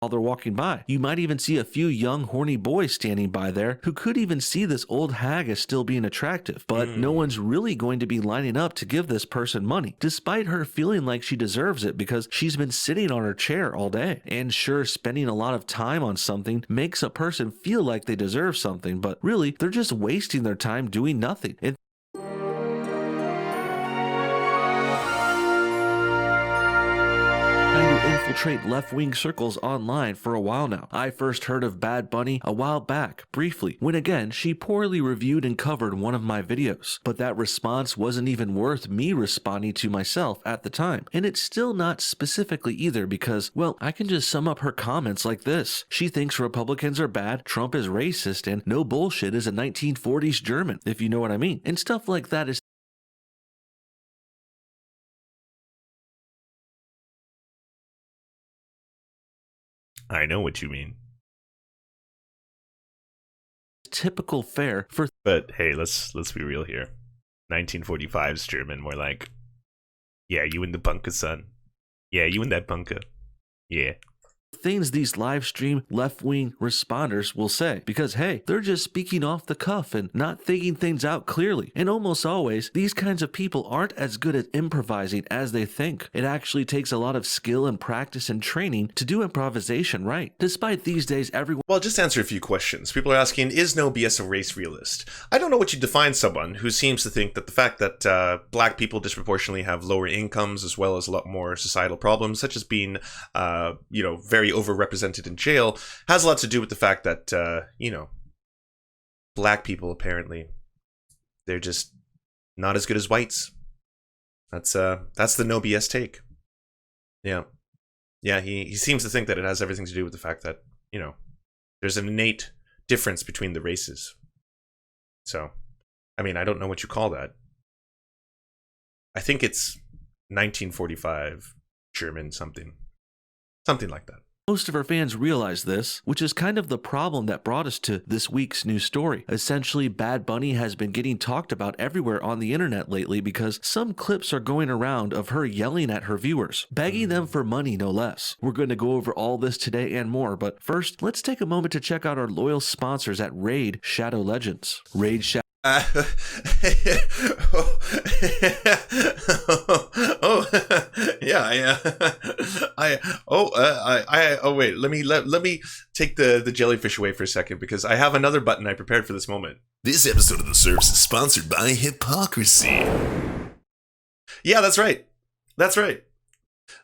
while they're walking by. You might even see a few young horny boys standing by there who could even see this old hag as still being attractive, but no one's really going to be lining up to give this person money, despite her feeling like she deserves it because she's been sitting on her chair all day. And sure, spending a lot of time on something makes a person feel like they deserve something, but really, they're just wasting their time doing nothing. And infiltrate left-wing circles online for a while now. I first heard of Bad Bunny a while back, briefly, when again, she poorly reviewed and covered one of my videos. But that response wasn't even worth me responding to myself at the time. And it's still not specifically either because, well, I can just sum up her comments like this. She thinks Republicans are bad, Trump is racist, and no bullshit is a 1940s German, if you know what I mean. And stuff like that is I know what you mean. typical fare for. But hey, let's be real here. 1945's German, more like, yeah, you in the bunker, son. Yeah, you in that bunker. Yeah. Things these live stream left-wing responders will say because hey, they're just speaking off the cuff and not thinking things out clearly. And almost always, these kinds of people aren't as good at improvising as they think. It actually takes a lot of skill and practice and training to do improvisation right. Despite these days, everyone. Well, just answer a few questions. People are asking, is NoBS a race realist? I don't know what you define someone who seems to think that the fact that black people disproportionately have lower incomes as well as a lot more societal problems, such as being, very overrepresented in jail, has a lot to do with the fact that, black people apparently, they're just not as good as whites. That's the NoBS take. Yeah. Yeah, he seems to think that it has everything to do with the fact that, there's an innate difference between the races. So, I mean, I don't know what you call that. I think it's 1945 German something. Something like that. Most of our fans realize this, which is kind of the problem that brought us to this week's news story. Essentially, Bad Bunny has been getting talked about everywhere on the internet lately because some clips are going around of her yelling at her viewers, begging them for money no less. We're going to go over all this today and more, but first, let's take a moment to check out our loyal sponsors at Raid Shadow Legends. Raid Shadow. Wait, let me take the jellyfish away for a second because I have another button I prepared for this moment. This episode of the Serfs is sponsored by Hypocrisy. Yeah, that's right,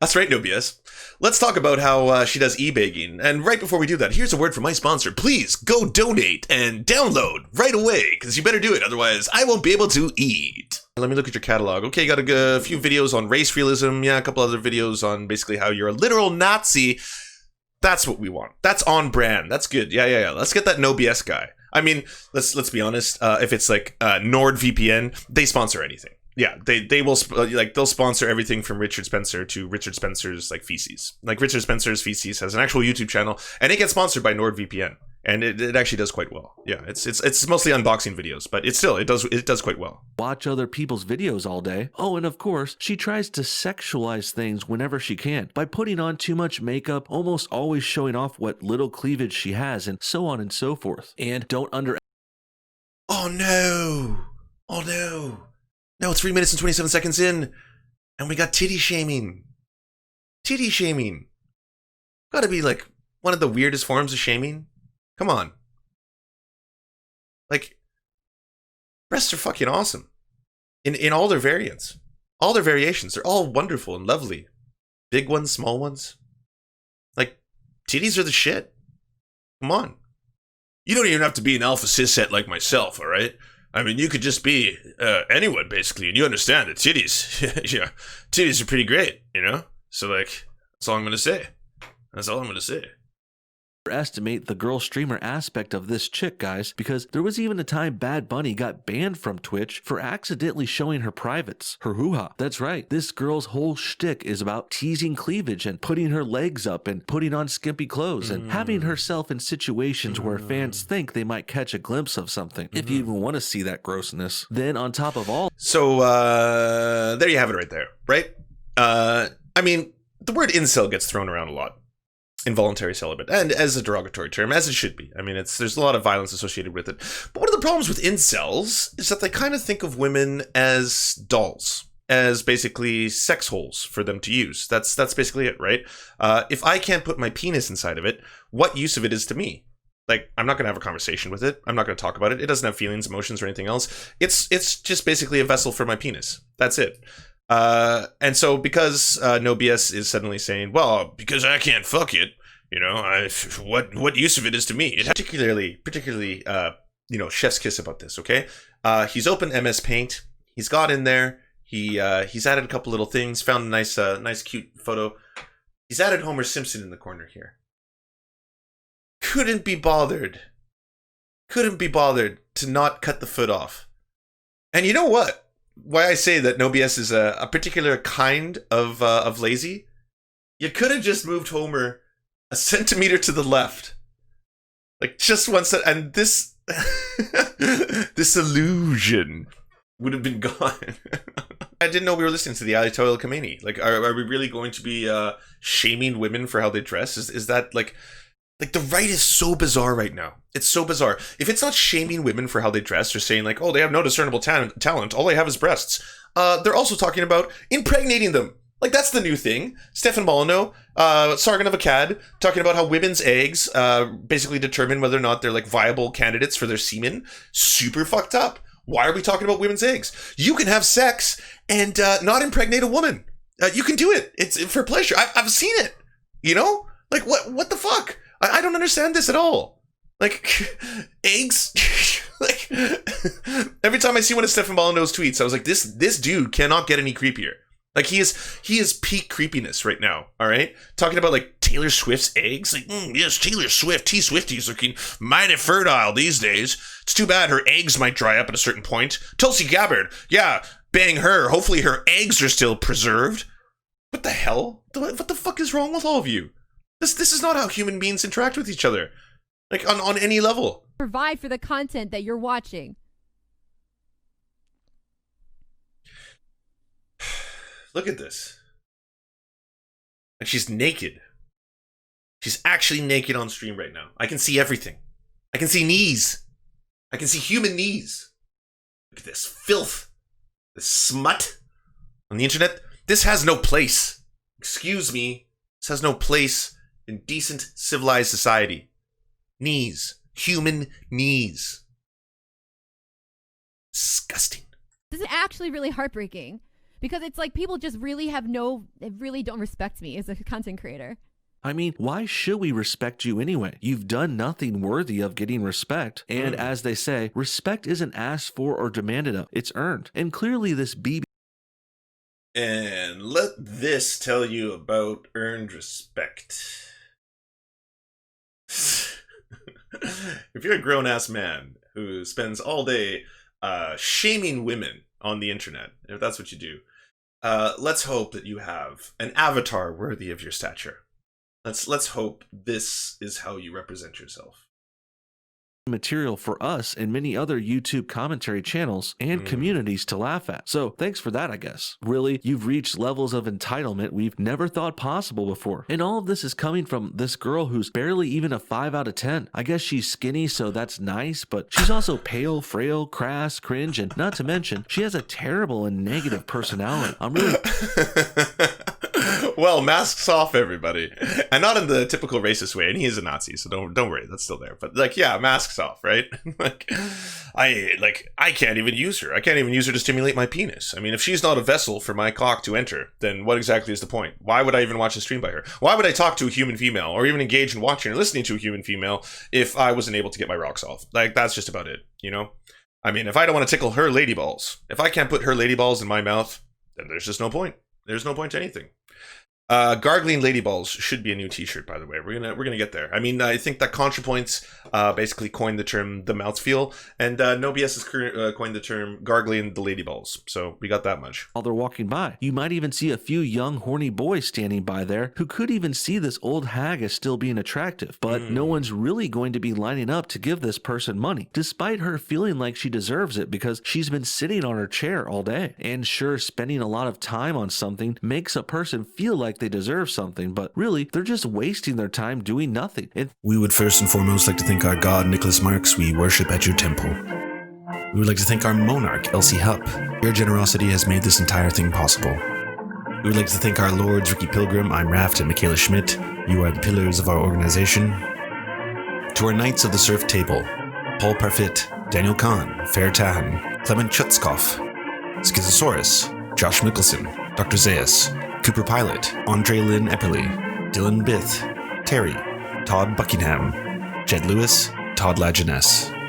NoBS. Let's talk about how she does e-begging. And right before we do that, here's a word from my sponsor. Please go donate and download right away, because you better do it, otherwise I won't be able to eat. Let me look at your catalog. Okay, got a few videos on race realism. Yeah, a couple other videos on basically how you're a literal Nazi. That's what we want. That's on brand. That's good. Yeah. Let's get that NoBS guy. I mean, let's be honest. If it's like NordVPN, they sponsor anything. Yeah, they will they'll sponsor everything from Richard Spencer to Richard Spencer's feces. Like Richard Spencer's feces has an actual YouTube channel, and it gets sponsored by NordVPN, and it actually does quite well. Yeah, it's mostly unboxing videos, but it does quite well. Watch other people's videos all day. Oh, and of course, she tries to sexualize things whenever she can by putting on too much makeup, almost always showing off what little cleavage she has, and so on and so forth. And don't under. Oh no! No, 3 minutes and 27 seconds in, and we got titty shaming. Titty shaming. Gotta be like one of the weirdest forms of shaming. Come on. Like, breasts are fucking awesome. In all their variants. All their variations. They're all wonderful and lovely. Big ones, small ones. Like, titties are the shit. Come on. You don't even have to be an alpha cishet like myself, alright? I mean, you could just be anyone, basically, and you understand that titties, yeah, titties are pretty great, So, that's all I'm going to say. Estimate the girl streamer aspect of this chick, guys, because there was even a time Bad Bunny got banned from Twitch for accidentally showing her privates, her hoo-ha. That's right, this girl's whole shtick is about teasing cleavage and putting her legs up and putting on skimpy clothes and having herself in situations where fans think they might catch a glimpse of something, if you even want to see that grossness. Then on top of all... So, there you have it right there, right? I mean, the word incel gets thrown around a lot. involuntary celibate, and as a derogatory term, as it should be. I mean, there's a lot of violence associated with it. But one of the problems with incels is that they kind of think of women as dolls, as basically sex holes for them to use. That's basically it, right? If I can't put my penis inside of it, what use of it is to me? Like, I'm not going to have a conversation with it. I'm not going to talk about it. It doesn't have feelings, emotions, or anything else. It's just basically a vessel for my penis. That's it. And so because NoBS is suddenly saying, well, because I can't fuck it, you know, what use of it is to me? It particularly, chef's kiss about this, okay? He's opened MS Paint. He's got in there. He's added a couple little things, found a nice cute photo. He's added Homer Simpson in the corner here. Couldn't be bothered to not cut the foot off. And you know what? Why I say that NoBS is a particular kind of lazy? You could have just moved Homer a centimeter to the left. Like, just one set, and this this illusion would have been gone. I didn't know we were listening to the Ayatollah Khomeini. Like, are we really going to be shaming women for how they dress? Is that like the right is so bizarre right now. It's so bizarre. If it's not shaming women for how they dress or saying like, oh, they have no discernible talent, all they have is breasts. They're also talking about impregnating them. Like, that's the new thing. Stefan Molyneux, Sargon of Akkad, talking about how women's eggs basically determine whether or not they're like viable candidates for their semen. Super fucked up. Why are we talking about women's eggs? You can have sex and not impregnate a woman. You can do it. It's for pleasure. I've seen it. You know? Like, what the fuck? I don't understand this at all. Like, eggs? Like, every time I see one of Stefan Molyneux's tweets, I was like, this dude cannot get any creepier. Like, he is peak creepiness right now, all right? Talking about, like, Taylor Swift's eggs. Like, yes, Taylor Swift, T-Swifty's looking mighty fertile these days. It's too bad her eggs might dry up at a certain point. Tulsi Gabbard, yeah, bang her. Hopefully her eggs are still preserved. What the hell? What the fuck is wrong with all of you? This is not how human beings interact with each other. Like, on any level. Provide for the content that you're watching. Look at this. And she's naked. She's actually naked on stream right now. I can see everything. I can see knees. I can see human knees. Look at this filth. This smut on the internet. This has no place. Excuse me. This has no place in decent, civilized society. Knees. Human knees. Disgusting. This is actually really heartbreaking. Because it's like people just really they really don't respect me as a content creator. I mean, why should we respect you anyway? You've done nothing worthy of getting respect. And as they say, respect isn't asked for or demanded of, it's earned. And clearly this BB... And let this tell you about earned respect. If you're a grown-ass man who spends all day shaming women on the internet, if that's what you do, let's hope that you have an avatar worthy of your stature. Let's hope this is how you represent yourself. Material for us and many other YouTube commentary channels and communities to laugh at. So thanks for that, I guess. Really, you've reached levels of entitlement we've never thought possible before. And all of this is coming from this girl who's barely even a 5 out of 10. I guess she's skinny, so that's nice, but she's also pale, frail, crass, cringe, and not to mention, she has a terrible and negative personality. I'm really... Well, masks off, everybody. And not in the typical racist way. And he is a Nazi, so don't worry, that's still there. But like, yeah, masks off, right? I can't even use her. I can't even use her to stimulate my penis. I mean, if she's not a vessel for my cock to enter, then what exactly is the point? Why would I even watch a stream by her? Why would I talk to a human female or even engage in watching or listening to a human female if I wasn't able to get my rocks off? Like, that's just about it, you know? I mean, if I don't want to tickle her lady balls, if I can't put her lady balls in my mouth, then there's just no point. There's no point to anything. Gargling lady balls should be a new t-shirt, by the way. We're gonna get there. I mean, I think that ContraPoints basically coined the term the mouthfeel, and NoBS has coined the term gargling the lady balls. So we got that much. While they're walking by, you might even see a few young horny boys standing by there who could even see this old hag as still being attractive, but no one's really going to be lining up to give this person money, despite her feeling like she deserves it because she's been sitting on her chair all day. And sure, spending a lot of time on something makes a person feel like they deserve something, but really, they're just wasting their time doing nothing. We would first and foremost like to thank our god Nicholas Marks, we worship at your temple. We would like to thank our monarch, Elsie Hupp. Your generosity has made this entire thing possible. We would like to thank our lords, Ricky Pilgrim, I'm Raft, and Michaela Schmidt. You are the pillars of our organization. To our Knights of the Surf Table, Paul Parfit, Daniel Kahn, Fair Tahan, Clement Chutzkoff, Schizosaurus, Josh Mickelson, Dr. Zayas, Cooper Pilot, Andre Lynn Epperly, Dylan Bith, Terry, Todd Buckingham, Jed Lewis, Todd Lajeunesse.